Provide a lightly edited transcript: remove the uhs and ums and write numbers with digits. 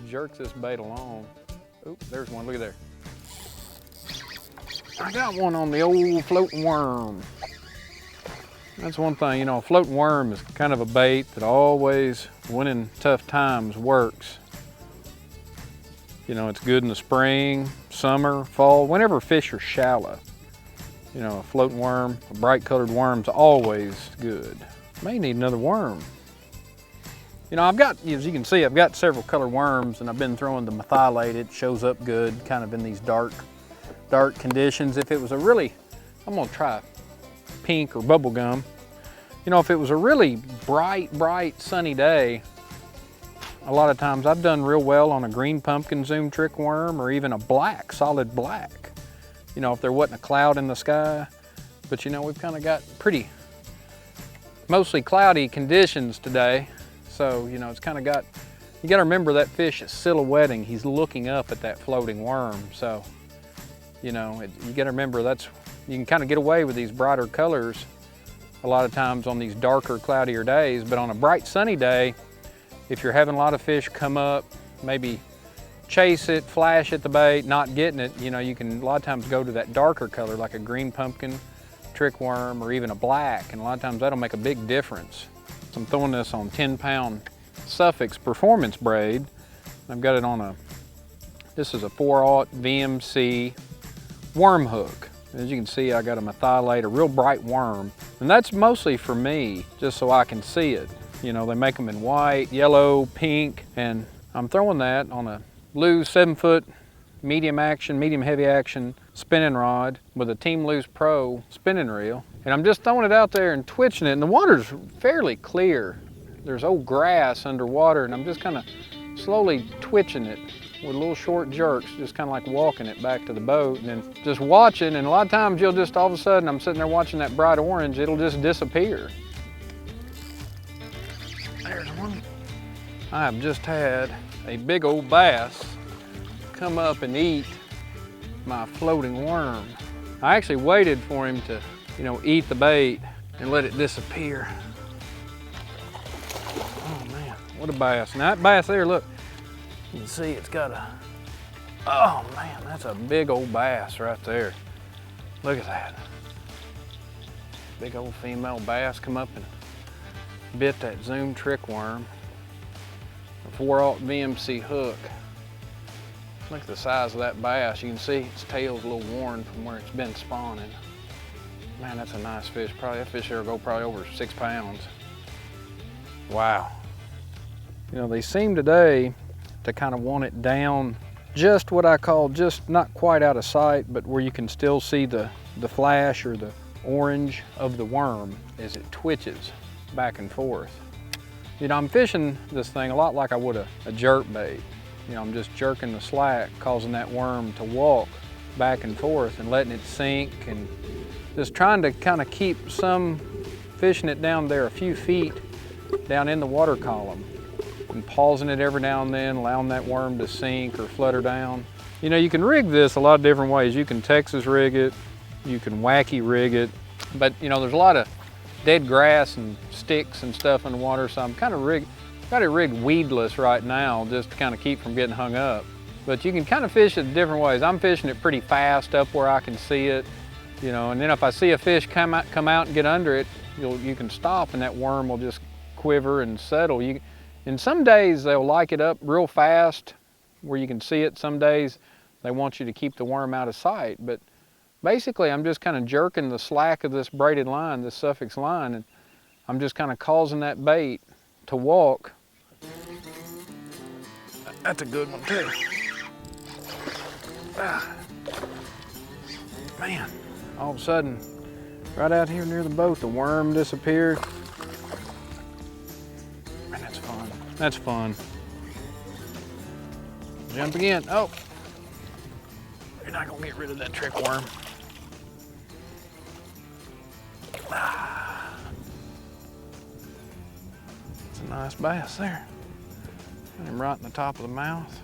jerks this bait along. Oop, there's one, look at there. I got one on the old floating worm. That's one thing, you know, a floating worm is kind of a bait that always, when in tough times, works. You know, it's good in the spring, summer, fall, whenever fish are shallow. You know, a floating worm, a bright colored worm's always good. May need another worm. You know, I've got, as you can see, I've got several colored worms, and I've been throwing the methylate. It shows up good, kind of in these dark conditions. If it was a really, I'm gonna try pink or bubble gum. You know, if it was a really bright sunny day, a lot of times I've done real well on a green pumpkin zoom trick worm, or even a black, solid black. You know, if there wasn't a cloud in the sky. But you know, we've kind of got mostly cloudy conditions today. So, you know, it's kind of got, you got to remember that fish is silhouetting. He's looking up at that floating worm. So, you know, you got to remember you can kind of get away with these brighter colors a lot of times on these darker, cloudier days. But on a bright, sunny day, if you're having a lot of fish come up, maybe chase it, flash at the bait, not getting it, you know, you can a lot of times go to that darker color like a green pumpkin trick worm or even a black, and a lot of times that'll make a big difference. I'm throwing this on 10-pound Suffix performance braid. I've got it on this is a 4/0 VMC-WormHook. As you can see, I got a methylate, a real bright worm, and that's mostly for me, just so I can see it. You know, they make them in white, yellow, pink, and I'm throwing that on a Lew's 7-foot medium heavy action spinning rod with a Team Lew's Pro spinning reel. And I'm just throwing it out there and twitching it, and the water's fairly clear. There's old grass underwater, and I'm just kind of slowly twitching it with little short jerks, just kind of like walking it back to the boat, and then just watching. And a lot of times you'll just, all of a sudden, I'm sitting there watching that bright orange, it'll just disappear. There's one. I have just had a big old bass come up and eat my floating worm. I actually waited for him to, you know, eat the bait and let it disappear. Oh man, what a bass. Now that bass there, look, you can see it's got oh man, that's a big old bass right there. Look at that. Big old female bass come up and bit that zoom trick worm. A 4/0 VMC hook. Look at the size of that bass. You can see its tail's a little worn from where it's been spawning. Man, that's a nice fish. Probably that fish there will go probably over 6 pounds. Wow. You know, they seem today to kind of want it down just what I call just not quite out of sight, but where you can still see the flash or the orange of the worm as it twitches back and forth. You know, I'm fishing this thing a lot like I would a jerk bait. You know, I'm just jerking the slack, causing that worm to walk back and forth and letting it sink, and just trying to kind of keep fishing it down there a few feet down in the water column and pausing it every now and then, allowing that worm to sink or flutter down. You know, you can rig this a lot of different ways. You can Texas rig it, you can wacky rig it, but you know, there's a lot of dead grass and sticks and stuff in the water, so I'm kind of got it rigged weedless right now just to kind of keep from getting hung up. But you can kind of fish it different ways. I'm fishing it pretty fast up where I can see it, you know, and then if I see a fish come out and get under it, you can stop and that worm will just quiver and settle. And some days they'll like it up real fast where you can see it. Some days they want you to keep the worm out of sight. But basically I'm just kind of jerking the slack of this braided line, this Suffix line, and I'm just kind of causing that bait to walk. That's a good one too. Man, all of a sudden, right out here near the boat, the worm disappeared. Man, that's fun. That's fun. Jump again. Oh, you're not gonna get rid of that trick worm. That's a nice bass there. Got him right in the top of the mouth.